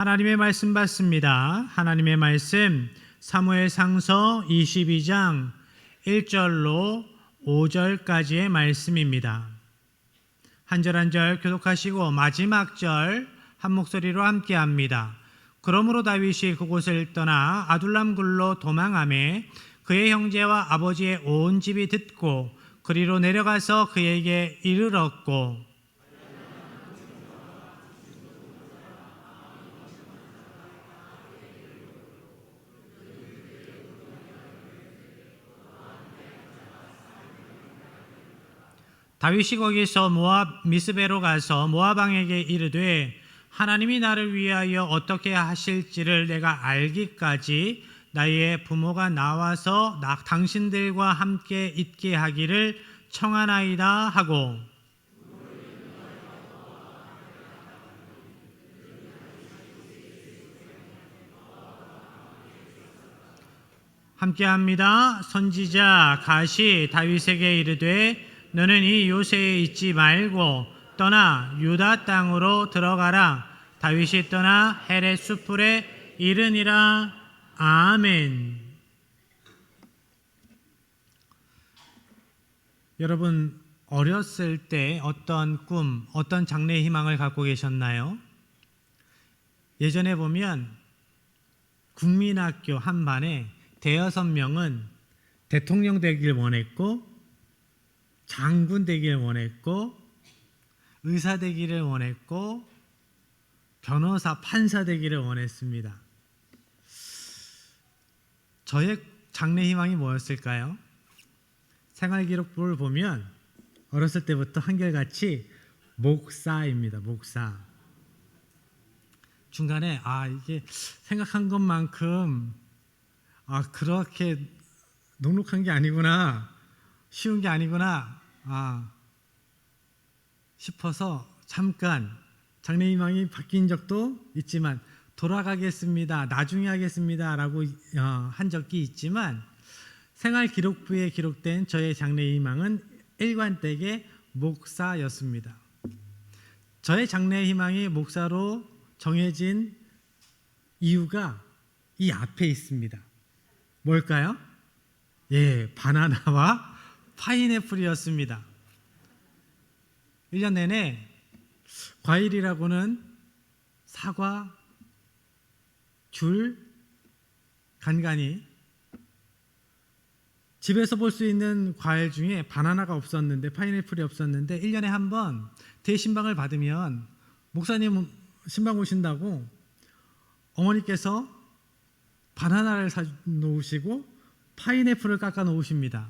하나님의 말씀 받습니다. 하나님의 말씀 사무엘상서 22장 1절로 5절까지의 말씀입니다. 한 절 한 절 교독하시고 마지막 절 한 목소리로 함께합니다. 그러므로 다윗이 그곳을 떠나 아둘람 굴로 도망하매 그의 형제와 아버지의 온 집이 듣고 그리로 내려가서 그에게 이르렀고 다윗이 거기서 모압 미스베로 가서 모압 왕에게 이르되 하나님이 나를 위하여 어떻게 하실지를 내가 알기까지 나의 부모가 나와서 당신들과 함께 있게 하기를 청하나이다 하고 함께합니다. 선지자 갓이 다윗에게 이르되 너는 이 요새에 있지 말고 떠나 유다 땅으로 들어가라. 다윗이 떠나 헤렛 수풀에 이르니라. 아멘. 여러분 어렸을 때 어떤 꿈, 어떤 장래의 희망을 갖고 계셨나요? 예전에 보면 국민학교 한 반에 대여섯 명은 대통령 되길 원했고 장군 되기를 원했고 의사 되기를 원했고 변호사, 판사 되기를 원했습니다. 저의 장래 희망이 뭐였을까요? 생활기록부를 보면 어렸을 때부터 한결같이 목사입니다. 목사. 중간에 이게 생각한 것만큼 그렇게 녹록한 게 아니구나, 쉬운 게 아니구나 싶어서 잠깐 장래희망이 바뀐 적도 있지만 돌아가겠습니다, 나중에 하겠습니다 라고 한 적이 있지만 생활기록부에 기록된 저의 장래희망은 일관되게 목사였습니다. 저의 장래희망이 목사로 정해진 이유가 이 앞에 있습니다. 뭘까요? 바나나와 파인애플이었습니다. 1년 내내 과일이라고는 사과, 귤, 간간히 집에서 볼 수 있는 과일 중에 바나나가 없었는데, 파인애플이 없었는데 1년에 한 번 대신방을 받으면 목사님 신방 오신다고 어머니께서 바나나를 사 놓으시고 파인애플을 깎아 놓으십니다.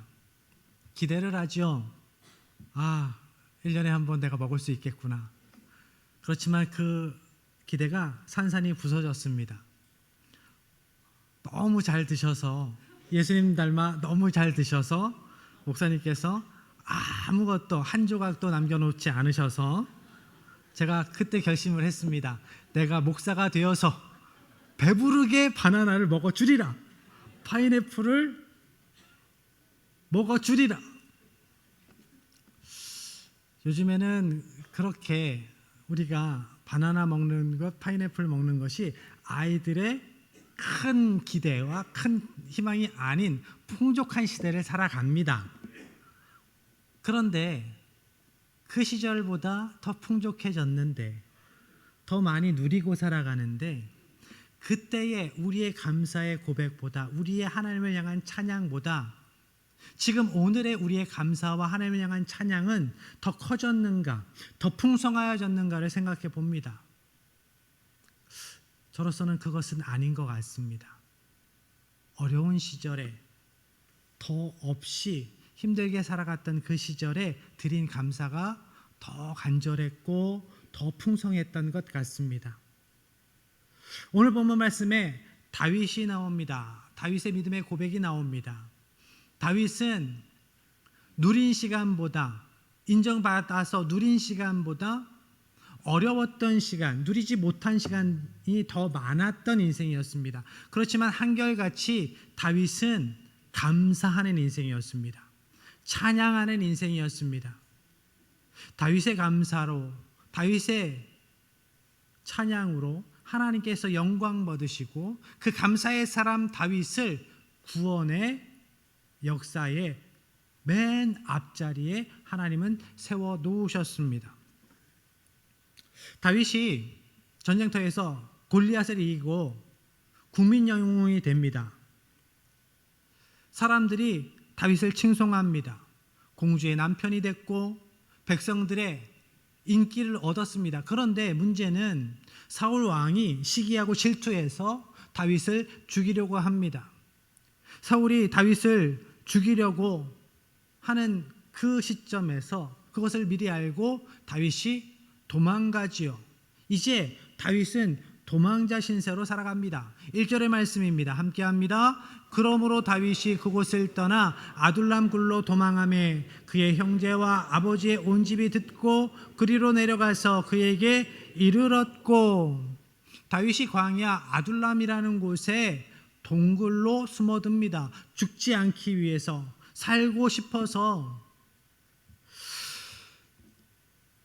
기대를 하죠. 1년에 한 번 내가 먹을 수 있겠구나. 그렇지만 그 기대가 산산이 부서졌습니다. 너무 잘 드셔서, 예수님 닮아 너무 잘 드셔서 목사님께서 아무것도 한 조각도 남겨놓지 않으셔서 제가 그때 결심을 했습니다. 내가 목사가 되어서 배부르게 바나나를 먹어주리라, 파인애플을 먹어주리라. 요즘에는 그렇게 우리가 바나나 먹는 것, 파인애플 먹는 것이 아이들의 큰 기대와 큰 희망이 아닌 풍족한 시대를 살아갑니다. 그런데 그 시절보다 더 풍족해졌는데, 더 많이 누리고 살아가는데, 그때의 우리의 감사의 고백보다, 우리의 하나님을 향한 찬양보다 지금 오늘의 우리의 감사와 하나님을 향한 찬양은 더 커졌는가, 더 풍성하여졌는가를 생각해 봅니다. 저로서는 그것은 아닌 것 같습니다. 어려운 시절에 더 없이 힘들게 살아갔던 그 시절에 드린 감사가 더 간절했고 더 풍성했던 것 같습니다. 오늘 본문 말씀에 다윗이 나옵니다. 다윗의 믿음의 고백이 나옵니다. 다윗은 누린 시간보다, 인정받아서 누린 시간보다 어려웠던 시간, 누리지 못한 시간이 더 많았던 인생이었습니다. 그렇지만 한결같이 다윗은 감사하는 인생이었습니다. 찬양하는 인생이었습니다. 다윗의 감사로, 다윗의 찬양으로 하나님께서 영광 받으시고 그 감사의 사람 다윗을 구원의 역사의 맨 앞자리에 하나님은 세워 놓으셨습니다. 다윗이 전쟁터에서 골리앗을 이기고 국민 영웅이 됩니다. 사람들이 다윗을 칭송합니다. 공주의 남편이 됐고 백성들의 인기를 얻었습니다. 그런데 문제는 사울 왕이 시기하고 질투해서 다윗을 죽이려고 합니다. 사울이 다윗을 죽이려고 하는 그 시점에서 그것을 미리 알고 다윗이 도망가지요. 이제 다윗은 도망자 신세로 살아갑니다. 1절의 말씀입니다. 함께 합니다. 그러므로 다윗이 그곳을 떠나 아둘람 굴로 도망하매 그의 형제와 아버지의 온 집이 듣고 그리로 내려가서 그에게 이르렀고, 다윗이 광야 아둘람이라는 곳에 동굴로 숨어듭니다. 죽지 않기 위해서, 살고 싶어서.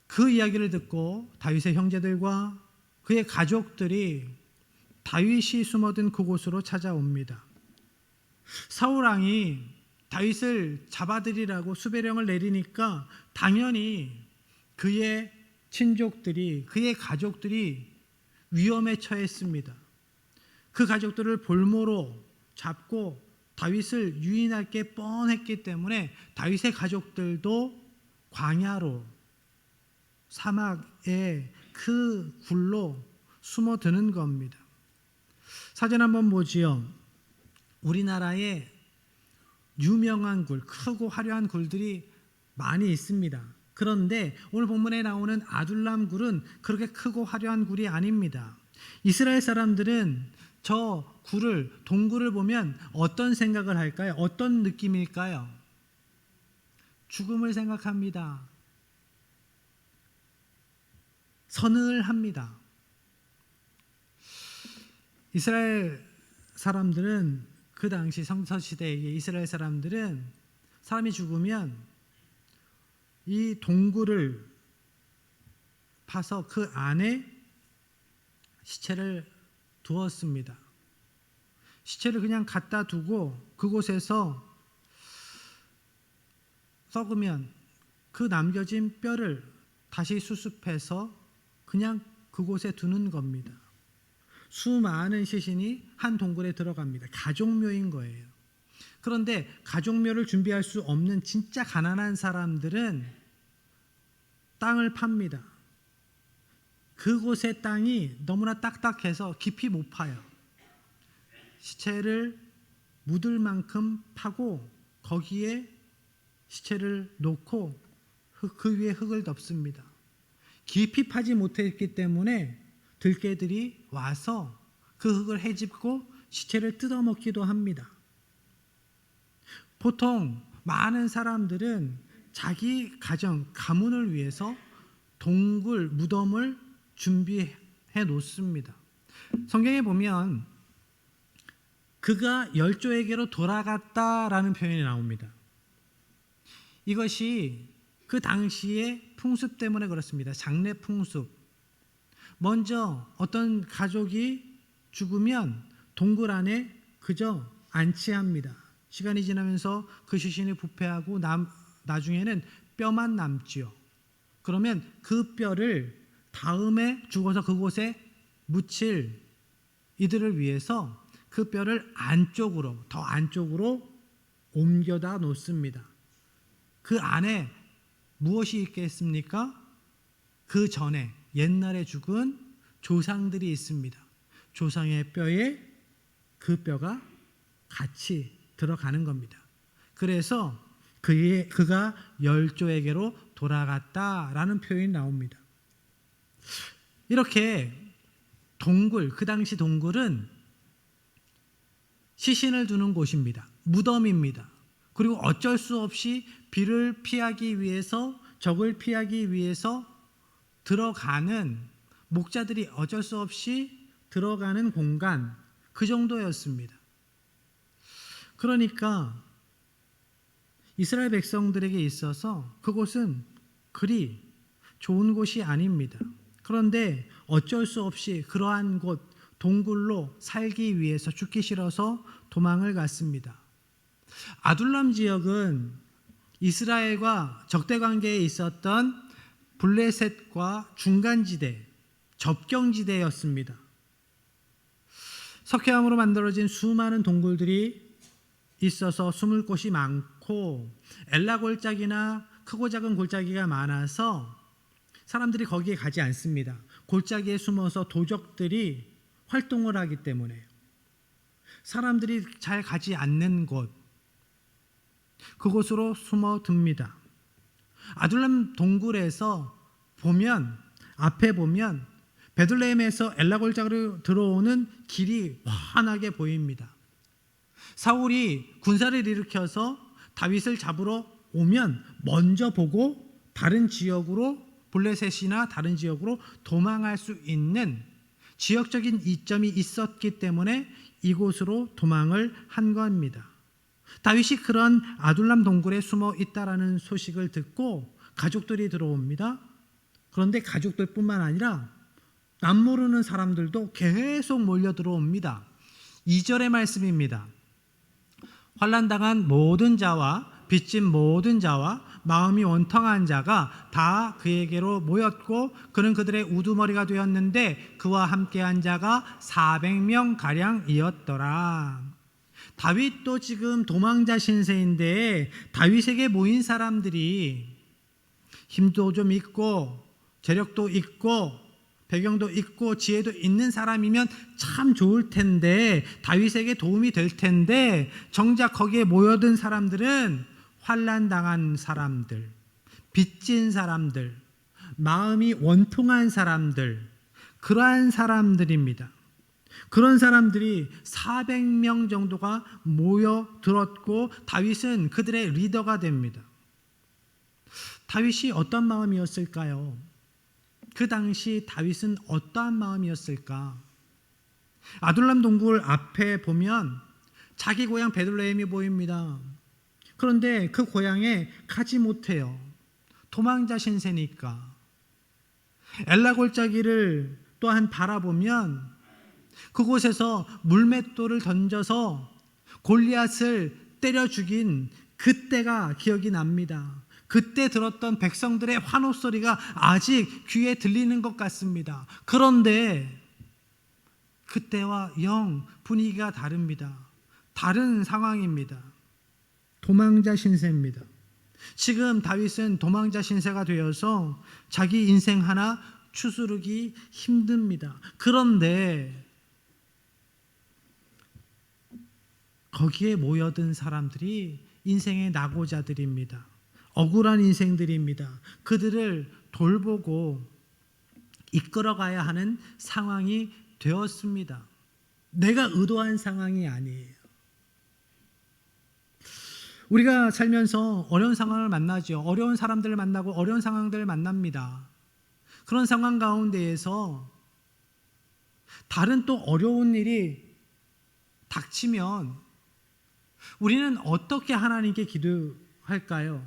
그 이야기를 듣고 다윗의 형제들과 그의 가족들이 다윗이 숨어든 그곳으로 찾아옵니다. 사울 왕이 다윗을 잡아들이라고 수배령을 내리니까 당연히 그의 친족들이, 그의 가족들이 위험에 처했습니다. 그 가족들을 볼모로 잡고 다윗을 유인할 게 뻔했기 때문에 다윗의 가족들도 광야로, 사막의 그 굴로 숨어드는 겁니다. 사진 한번 보지요. 우리나라에 유명한 굴, 크고 화려한 굴들이 많이 있습니다. 그런데 오늘 본문에 나오는 아둘람 굴은 그렇게 크고 화려한 굴이 아닙니다. 이스라엘 사람들은 저 굴을, 동굴을 보면 어떤 생각을 할까요? 어떤 느낌일까요? 죽음을 생각합니다. 서늘합니다. 이스라엘 사람들은, 그 당시 성서시대의 이스라엘 사람들은 사람이 죽으면 이 동굴을 파서 그 안에 시체를 두었습니다. 시체를 그냥 갖다 두고 그곳에서 썩으면 그 남겨진 뼈를 다시 수습해서 그냥 그곳에 두는 겁니다. 수많은 시신이 한 동굴에 들어갑니다. 가족묘인 거예요. 그런데 가족묘를 준비할 수 없는 진짜 가난한 사람들은 땅을 팝니다. 그곳의 땅이 너무나 딱딱해서 깊이 못 파요. 시체를 묻을 만큼 파고 거기에 시체를 놓고 그 위에 흙을 덮습니다. 깊이 파지 못했기 때문에 들개들이 와서 그 흙을 헤집고 시체를 뜯어먹기도 합니다. 보통 많은 사람들은 자기 가정, 가문을 위해서 동굴, 무덤을 준비해 놓습니다. 성경에 보면 그가 열조에게로 돌아갔다라는 표현이 나옵니다. 이것이 그 당시의 풍습 때문에 그렇습니다. 장례 풍습. 먼저 어떤 가족이 죽으면 동굴 안에 그저 안치합니다. 시간이 지나면서 그 시신이 부패하고 나중에는 뼈만 남지요. 그러면 그 뼈를 다음에 죽어서 그곳에 묻힐 이들을 위해서 그 뼈를 안쪽으로, 더 안쪽으로 옮겨다 놓습니다. 그 안에 무엇이 있겠습니까? 그 전에 옛날에 죽은 조상들이 있습니다. 조상의 뼈에 그 뼈가 같이 들어가는 겁니다. 그래서 그가 열조에게로 돌아갔다라는 표현이 나옵니다. 이렇게 동굴, 그 당시 동굴은 시신을 두는 곳입니다. 무덤입니다. 그리고 어쩔 수 없이 비를 피하기 위해서, 적을 피하기 위해서 들어가는, 목자들이 어쩔 수 없이 들어가는 공간, 그 정도였습니다. 그러니까 이스라엘 백성들에게 있어서 그곳은 그리 좋은 곳이 아닙니다. 그런데 어쩔 수 없이 그러한 곳 동굴로 살기 위해서 죽기 싫어서 도망을 갔습니다. 아둘람 지역은 이스라엘과 적대 관계에 있었던 블레셋과 중간지대, 접경지대였습니다. 석회암으로 만들어진 수많은 동굴들이 있어서 숨을 곳이 많고 엘라 골짜기나 크고 작은 골짜기가 많아서 사람들이 거기에 가지 않습니다. 골짜기에 숨어서 도적들이 활동을 하기 때문에 사람들이 잘 가지 않는 곳, 그곳으로 숨어듭니다. 아둘람 동굴에서 보면, 앞에 보면 베들레헴에서 엘라 골짜기로 들어오는 길이 환하게 보입니다. 사울이 군사를 일으켜서 다윗을 잡으러 오면 먼저 보고 다른 지역으로, 블레셋이나 다른 지역으로 도망할 수 있는 지역적인 이점이 있었기 때문에 이곳으로 도망을 한 겁니다. 다윗이 그런 아둘람 동굴에 숨어 있다라는 소식을 듣고 가족들이 들어옵니다. 그런데 가족들뿐만 아니라 남모르는 사람들도 계속 몰려 들어옵니다. 2절의 말씀입니다. 환난당한 모든 자와 빚진 모든 자와 마음이 원통한 자가 다 그에게로 모였고 그는 그들의 우두머리가 되었는데 그와 함께한 자가 400명 가량이었더라. 다윗도 지금 도망자 신세인데 다윗에게 모인 사람들이 힘도 좀 있고 재력도 있고 배경도 있고 지혜도 있는 사람이면 참 좋을 텐데, 다윗에게 도움이 될 텐데, 정작 거기에 모여든 사람들은 환난당한 사람들, 빚진 사람들, 마음이 원통한 사람들, 그러한 사람들입니다. 그런 사람들이 400명 정도가 모여들었고 다윗은 그들의 리더가 됩니다. 다윗이 어떤 마음이었을까요? 그 당시 다윗은 어떠한 마음이었을까? 아둘람 동굴 앞에 보면 자기 고향 베들레헴이 보입니다. 그런데 그 고향에 가지 못해요. 도망자 신세니까. 엘라 골짜기를 또한 바라보면 그곳에서 물맷돌을 던져서 골리앗을 때려 죽인 그때가 기억이 납니다. 그때 들었던 백성들의 환호 소리가 아직 귀에 들리는 것 같습니다. 그런데 그때와 영 분위기가 다릅니다. 다른 상황입니다. 도망자 신세입니다. 지금 다윗은 도망자 신세가 되어서 자기 인생 하나 추스르기 힘듭니다. 그런데 거기에 모여든 사람들이 인생의 낙오자들입니다. 억울한 인생들입니다. 그들을 돌보고 이끌어가야 하는 상황이 되었습니다. 내가 의도한 상황이 아니에요. 우리가 살면서 어려운 상황을 만나죠. 어려운 사람들을 만나고 어려운 상황들을 만납니다. 그런 상황 가운데에서 다른 또 어려운 일이 닥치면 우리는 어떻게 하나님께 기도할까요?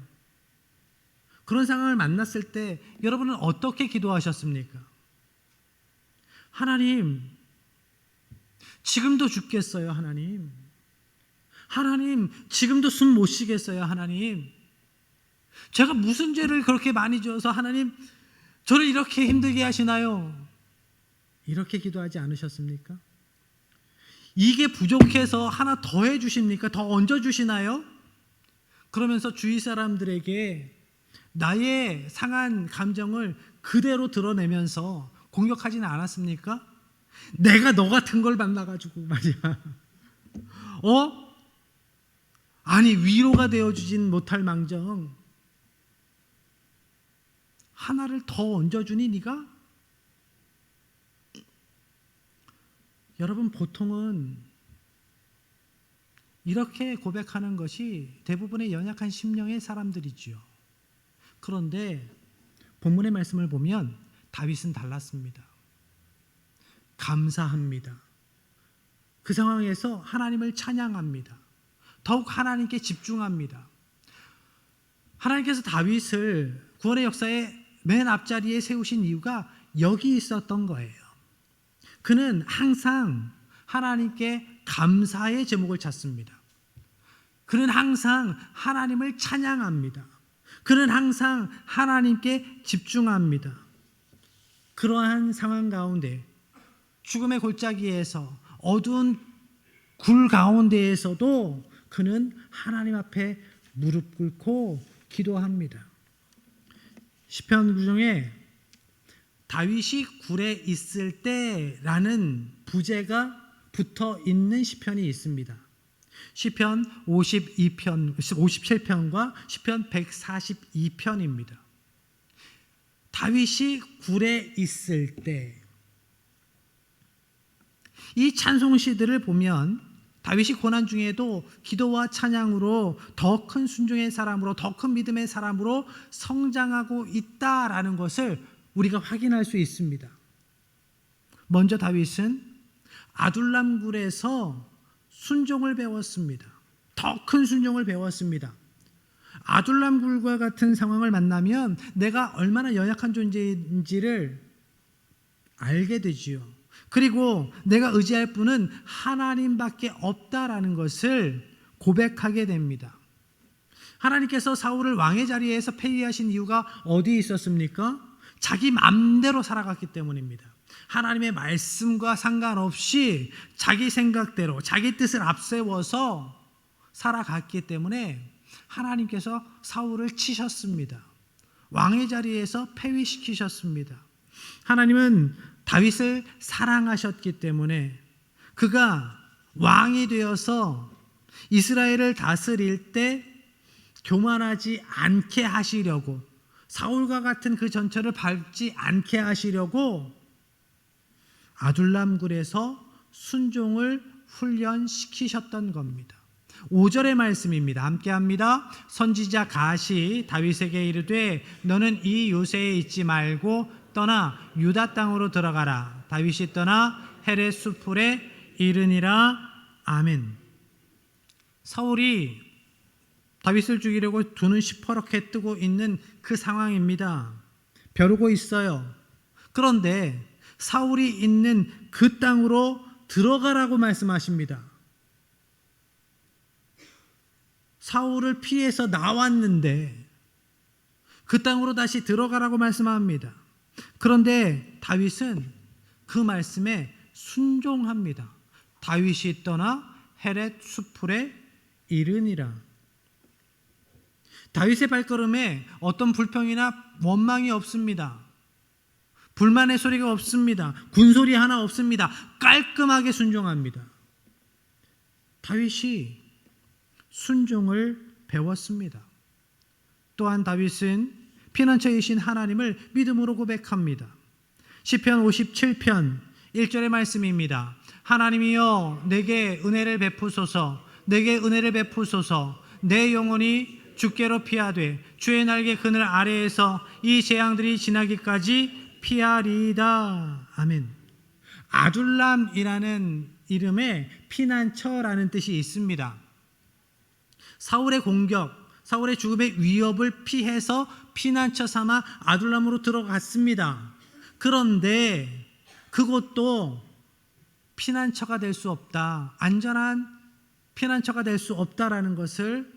그런 상황을 만났을 때 여러분은 어떻게 기도하셨습니까? 하나님, 지금도 죽겠어요, 하나님. 하나님, 지금도 숨 못 쉬겠어요, 하나님. 제가 무슨 죄를 그렇게 많이 지어서 하나님, 저를 이렇게 힘들게 하시나요? 이렇게 기도하지 않으셨습니까? 이게 부족해서 하나 더 해주십니까? 더 얹어주시나요? 그러면서 주위 사람들에게 나의 상한 감정을 그대로 드러내면서 공격하지는 않았습니까? 내가 너 같은 걸 만나가지고 말이야. 아니 위로가 되어주진 못할 망정 하나를 더 얹어주니 네가? 여러분 보통은 이렇게 고백하는 것이 대부분의 연약한 심령의 사람들이지요. 그런데 본문의 말씀을 보면 다윗은 달랐습니다. 감사합니다. 그 상황에서 하나님을 찬양합니다. 더욱 하나님께 집중합니다. 하나님께서 다윗을 구원의 역사의 맨 앞자리에 세우신 이유가 여기 있었던 거예요. 그는 항상 하나님께 감사의 제목을 찾습니다. 그는 항상 하나님을 찬양합니다. 그는 항상 하나님께 집중합니다. 그러한 상황 가운데 죽음의 골짜기에서 어두운 굴 가운데에서도 그는 하나님 앞에 무릎 꿇고 기도합니다. 시편 중에 다윗이 굴에 있을 때라는 부제가 붙어 있는 시편이 있습니다. 시편 57편과 시편 142편입니다. 다윗이 굴에 있을 때, 이 찬송시들을 보면 다윗이 고난 중에도 기도와 찬양으로 더 큰 순종의 사람으로, 더 큰 믿음의 사람으로 성장하고 있다라는 것을 우리가 확인할 수 있습니다. 먼저 다윗은 아둘람 굴에서 순종을 배웠습니다. 더 큰 순종을 배웠습니다. 아둘람 굴과 같은 상황을 만나면 내가 얼마나 연약한 존재인지를 알게 되지요. 그리고 내가 의지할 분은 하나님밖에 없다라는 것을 고백하게 됩니다. 하나님께서 사울을 왕의 자리에서 폐위하신 이유가 어디에 있었습니까? 자기 마음대로 살아갔기 때문입니다. 하나님의 말씀과 상관없이 자기 생각대로 자기 뜻을 앞세워서 살아갔기 때문에 하나님께서 사울을 치셨습니다. 왕의 자리에서 폐위시키셨습니다. 하나님은 다윗을 사랑하셨기 때문에 그가 왕이 되어서 이스라엘을 다스릴 때 교만하지 않게 하시려고, 사울과 같은 그 전철을 밟지 않게 하시려고 아둘람 굴에서 순종을 훈련시키셨던 겁니다. 5절의 말씀입니다. 함께 합니다. 선지자 갓이 다윗에게 이르되 너는 이 요새에 있지 말고 떠나 유다 땅으로 들어가라. 다윗이 떠나 헤렛 수풀에 이르니라. 아멘. 사울이 다윗을 죽이려고 두 눈 시퍼렇게 뜨고 있는 그 상황입니다. 벼르고 있어요. 그런데 사울이 있는 그 땅으로 들어가라고 말씀하십니다. 사울을 피해서 나왔는데 그 땅으로 다시 들어가라고 말씀합니다. 그런데 다윗은 그 말씀에 순종합니다. 다윗이 떠나 헤렛 수풀에 이르니라. 다윗의 발걸음에 어떤 불평이나 원망이 없습니다. 불만의 소리가 없습니다. 군소리 하나 없습니다. 깔끔하게 순종합니다. 다윗이 순종을 배웠습니다. 또한 다윗은 피난처이신 하나님을 믿음으로 고백합니다. 시편 57편 1절의 말씀입니다. 하나님이여 내게 은혜를 베푸소서, 내게 은혜를 베푸소서. 내 영혼이 주께로 피하되 주의 날개 그늘 아래에서 이 재앙들이 지나기까지 피하리이다. 아멘. 아둘람이라는 이름에 피난처라는 뜻이 있습니다. 사울의 공격, 사울의 죽음의 위협을 피해서 피난처 삼아 아둘람으로 들어갔습니다. 그런데 그것도 피난처가 될 수 없다, 안전한 피난처가 될 수 없다라는 것을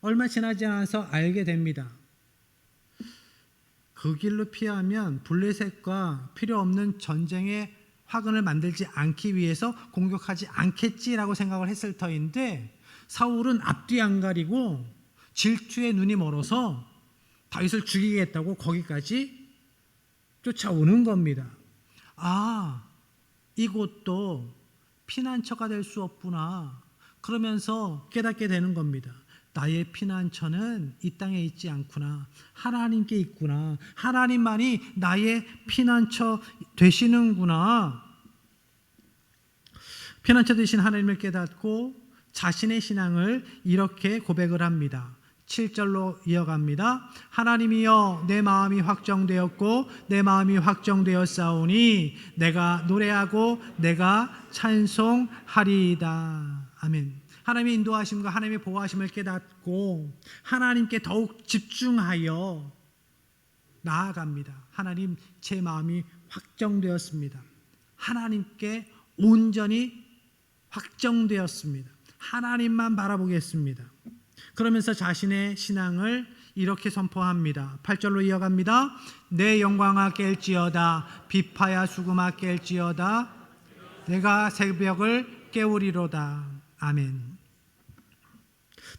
얼마 지나지 않아서 알게 됩니다. 그 길로 피하면 블레셋과 필요 없는 전쟁의 화근을 만들지 않기 위해서 공격하지 않겠지라고 생각을 했을 터인데 사울은 앞뒤 안 가리고 질투에 눈이 멀어서 다윗을 죽이겠다고 거기까지 쫓아오는 겁니다. 아, 이곳도 피난처가 될 수 없구나. 그러면서 깨닫게 되는 겁니다. 나의 피난처는 이 땅에 있지 않구나. 하나님께 있구나. 하나님만이 나의 피난처 되시는구나. 피난처 되신 하나님을 깨닫고 자신의 신앙을 이렇게 고백을 합니다. 7절로 이어갑니다. 하나님이여 내 마음이 확정되었고 내 마음이 확정되었사오니 내가 노래하고 내가 찬송하리이다. 아멘. 하나님의 인도하심과 하나님의 보호하심을 깨닫고 하나님께 더욱 집중하여 나아갑니다. 하나님, 제 마음이 확정되었습니다. 하나님께 온전히 확정되었습니다. 하나님만 바라보겠습니다. 그러면서 자신의 신앙을 이렇게 선포합니다. 8절로 이어갑니다. 내 영광아 깰지어다 비파야 수금아 깰지어다 내가 새벽을 깨우리로다. 아멘.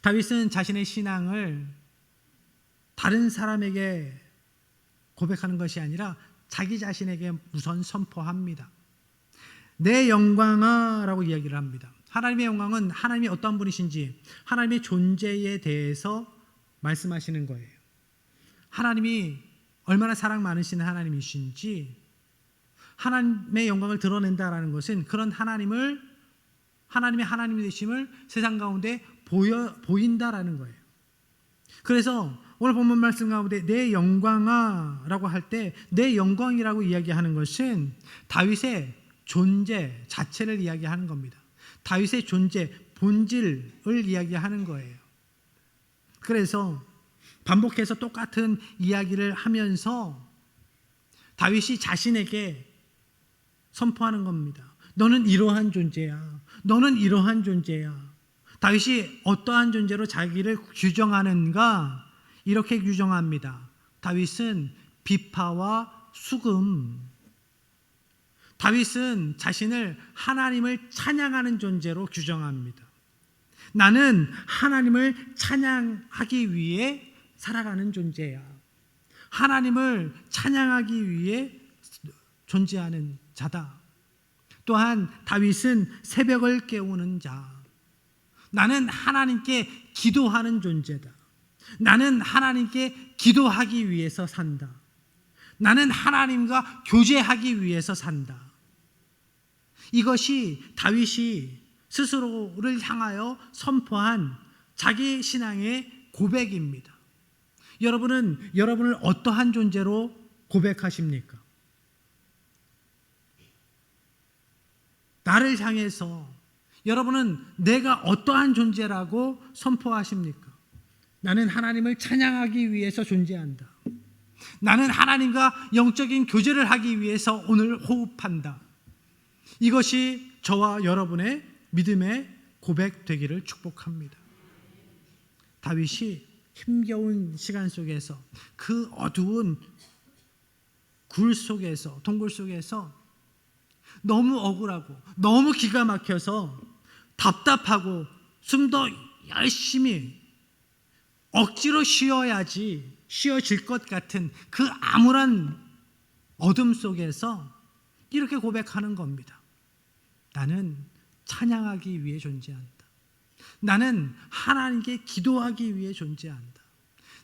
다윗은 자신의 신앙을 다른 사람에게 고백하는 것이 아니라 자기 자신에게 우선 선포합니다. 내 영광아 라고 이야기를 합니다. 하나님의 영광은 하나님이 어떤 분이신지 하나님의 존재에 대해서 말씀하시는 거예요. 하나님이 얼마나 사랑 많으신 하나님이신지 하나님의 영광을 드러낸다라는 것은 그런 하나님의 하나님이 되심을 세상 가운데 보인다라는 거예요. 그래서 오늘 본문 말씀 가운데 내 영광아 라고 할 때 내 영광이라고 이야기하는 것은 다윗의 존재 자체를 이야기하는 겁니다. 다윗의 존재, 본질을 이야기하는 거예요. 그래서 반복해서 똑같은 이야기를 하면서 다윗이 자신에게 선포하는 겁니다. 너는 이러한 존재야. 너는 이러한 존재야. 다윗이 어떠한 존재로 자기를 규정하는가? 이렇게 규정합니다. 다윗은 비파와 수금. 다윗은 자신을 하나님을 찬양하는 존재로 규정합니다. 나는 하나님을 찬양하기 위해 살아가는 존재야. 하나님을 찬양하기 위해 존재하는 자다. 또한 다윗은 새벽을 깨우는 자. 나는 하나님께 기도하는 존재다. 나는 하나님께 기도하기 위해서 산다. 나는 하나님과 교제하기 위해서 산다. 이것이 다윗이 스스로를 향하여 선포한 자기 신앙의 고백입니다. 여러분은 여러분을 어떠한 존재로 고백하십니까? 나를 향해서 여러분은 내가 어떠한 존재라고 선포하십니까? 나는 하나님을 찬양하기 위해서 존재한다. 나는 하나님과 영적인 교제를 하기 위해서 오늘 호흡한다. 이것이 저와 여러분의 믿음의 고백 되기를 축복합니다. 다윗이 힘겨운 시간 속에서 그 어두운 굴 속에서 동굴 속에서 너무 억울하고 너무 기가 막혀서 답답하고 좀 더 열심히 억지로 쉬어질 것 같은 그 암울한 어둠 속에서 이렇게 고백하는 겁니다. 나는 찬양하기 위해 존재한다. 나는 하나님께 기도하기 위해 존재한다.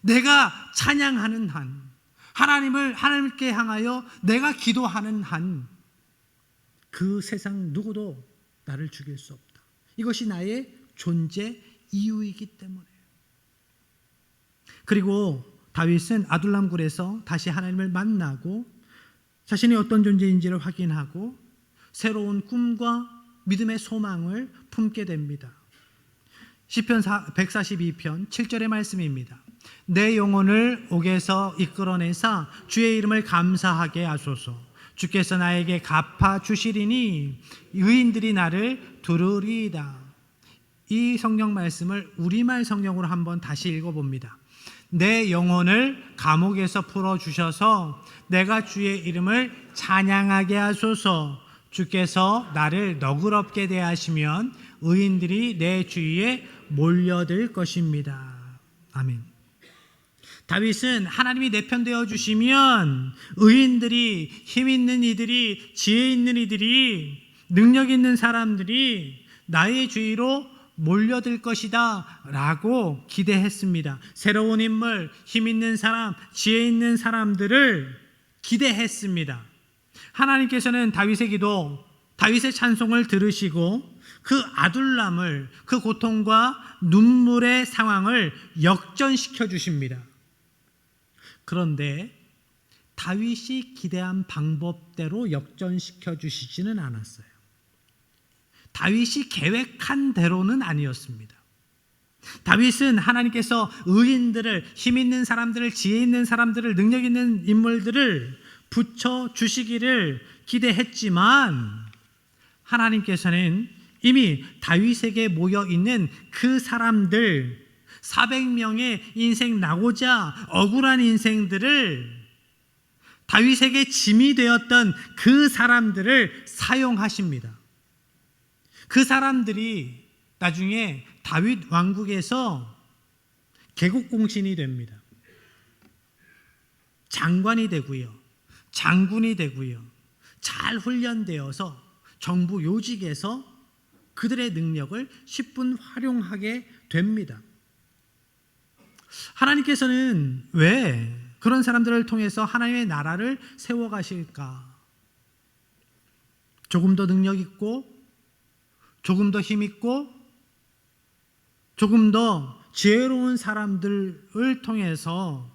내가 찬양하는 한, 하나님께 향하여 내가 기도하는 한, 그 세상 누구도 나를 죽일 수 없다. 이것이 나의 존재 이유이기 때문에. 그리고 다윗은 아둘람 굴에서 다시 하나님을 만나고 자신이 어떤 존재인지를 확인하고 새로운 꿈과 믿음의 소망을 품게 됩니다. 시편 142편 7절의 말씀입니다. 내 영혼을 옥에서 이끌어내사 주의 이름을 감사하게 하소서. 주께서 나에게 갚아 주시리니 의인들이 나를 두르리이다. 이 성경 말씀을 우리말 성경으로 한번 다시 읽어봅니다. 내 영혼을 감옥에서 풀어주셔서 내가 주의 이름을 찬양하게 하소서. 주께서 나를 너그럽게 대하시면 의인들이 내 주위에 몰려들 것입니다. 아멘. 다윗은 하나님이 내 편 되어 주시면 의인들이, 힘 있는 이들이, 지혜 있는 이들이, 능력 있는 사람들이 나의 주위로 몰려들 것이다 라고 기대했습니다. 새로운 인물, 힘 있는 사람, 지혜 있는 사람들을 기대했습니다. 하나님께서는 다윗의 기도, 다윗의 찬송을 들으시고 그 아둘람을, 그 고통과 눈물의 상황을 역전시켜 주십니다. 그런데 다윗이 기대한 방법대로 역전시켜 주시지는 않았어요. 다윗이 계획한 대로는 아니었습니다. 다윗은 하나님께서 의인들을, 힘 있는 사람들을, 지혜 있는 사람들을, 능력 있는 인물들을 붙여 주시기를 기대했지만 하나님께서는 이미 다윗에게 모여 있는 그 사람들 400명의 인생 나고자 억울한 인생들을 다윗에게 짐이 되었던 그 사람들을 사용하십니다. 그 사람들이 나중에 다윗 왕국에서 계곡공신이 됩니다. 장관이 되고요, 장군이 되고요, 잘 훈련되어서 정부 요직에서 그들의 능력을 10분 활용하게 됩니다. 하나님께서는 왜 그런 사람들을 통해서 하나님의 나라를 세워가실까? 조금 더 능력 있고, 조금 더 힘 있고, 조금 더 지혜로운 사람들을 통해서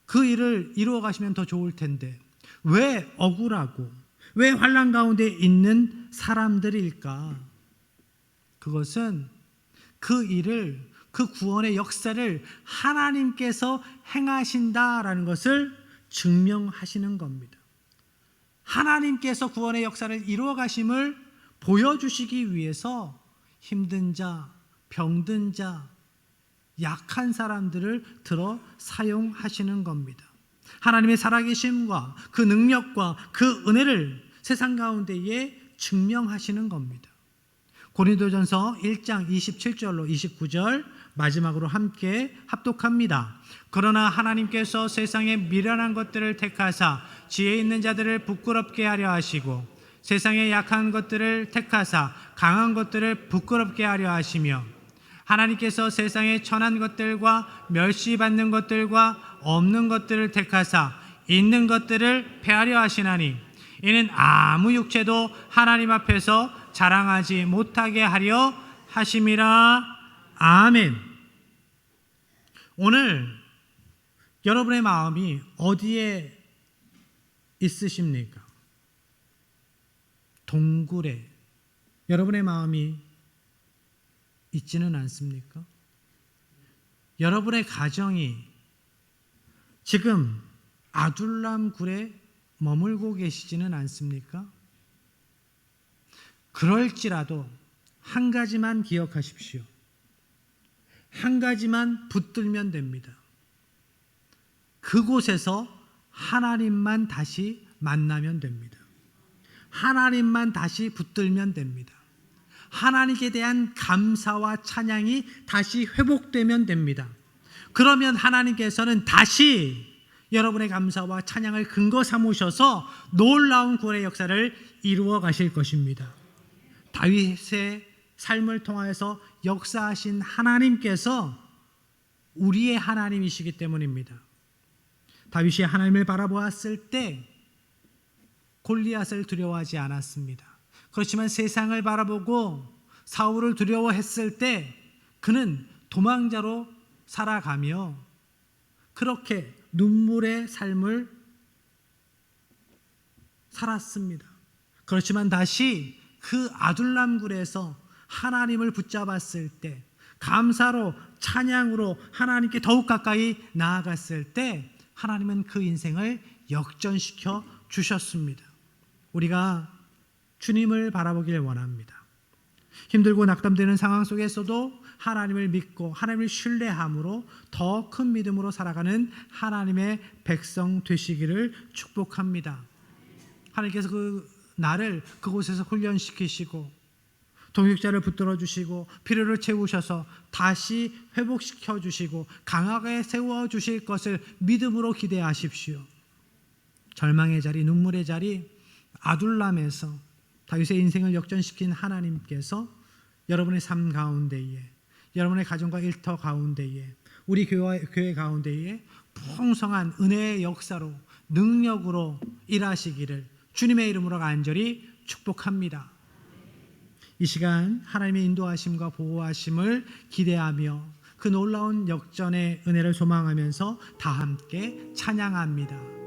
그 일을 이루어 가시면 더 좋을 텐데 왜 억울하고 왜 환난 가운데 있는 사람들일까? 그것은 그 일을, 그 구원의 역사를 하나님께서 행하신다라는 것을 증명하시는 겁니다. 하나님께서 구원의 역사를 이루어 가심을 보여주시기 위해서 힘든 자, 병든 자, 약한 사람들을 들어 사용하시는 겁니다. 하나님의 살아계심과 그 능력과 그 은혜를 세상 가운데에 증명하시는 겁니다. 고린도전서 1장 27절로 29절 마지막으로 함께 합독합니다. 그러나 하나님께서 세상의 미련한 것들을 택하사 지혜 있는 자들을 부끄럽게 하려 하시고 세상의 약한 것들을 택하사 강한 것들을 부끄럽게 하려 하시며 하나님께서 세상의 천한 것들과 멸시받는 것들과 없는 것들을 택하사 있는 것들을 폐하려 하시나니 이는 아무 육체도 하나님 앞에서 자랑하지 못하게 하려 하심이라. 아멘. 오늘 여러분의 마음이 어디에 있으십니까? 동굴에 여러분의 마음이 있지는 않습니까? 여러분의 가정이 지금 아둘람 굴에 머물고 계시지는 않습니까? 그럴지라도 한 가지만 기억하십시오. 한 가지만 붙들면 됩니다. 그곳에서 하나님만 다시 만나면 됩니다. 하나님만 다시 붙들면 됩니다. 하나님께 대한 감사와 찬양이 다시 회복되면 됩니다. 그러면 하나님께서는 다시 여러분의 감사와 찬양을 근거 삼으셔서 놀라운 구원의 역사를 이루어 가실 것입니다. 다윗의 삶을 통하여서 역사하신 하나님께서 우리의 하나님이시기 때문입니다. 다윗이 하나님을 바라보았을 때 골리앗을 두려워하지 않았습니다. 그렇지만 세상을 바라보고 사울을 두려워했을 때 그는 도망자로 살아가며 그렇게 눈물의 삶을 살았습니다. 그렇지만 다시 그 아둘람굴에서 하나님을 붙잡았을 때 감사로 찬양으로 하나님께 더욱 가까이 나아갔을 때 하나님은 그 인생을 역전시켜 주셨습니다. 우리가 주님을 바라보길 원합니다. 힘들고 낙담되는 상황 속에서도 하나님을 믿고 하나님을 신뢰함으로 더 큰 믿음으로 살아가는 하나님의 백성 되시기를 축복합니다. 하나님께서 그 나를 그곳에서 훈련시키시고 동역자를 붙들어 주시고 필요를 채우셔서 다시 회복시켜 주시고 강하게 세워 주실 것을 믿음으로 기대하십시오. 절망의 자리, 눈물의 자리, 아둘람에서 다윗의 인생을 역전시킨 하나님께서 여러분의 삶 가운데에, 여러분의 가정과 일터 가운데에, 우리 교회 가운데에 풍성한 은혜의 역사로 능력으로 일하시기를 주님의 이름으로 간절히 축복합니다. 이 시간 하나님의 인도하심과 보호하심을 기대하며 그 놀라운 역전의 은혜를 소망하면서 다 함께 찬양합니다.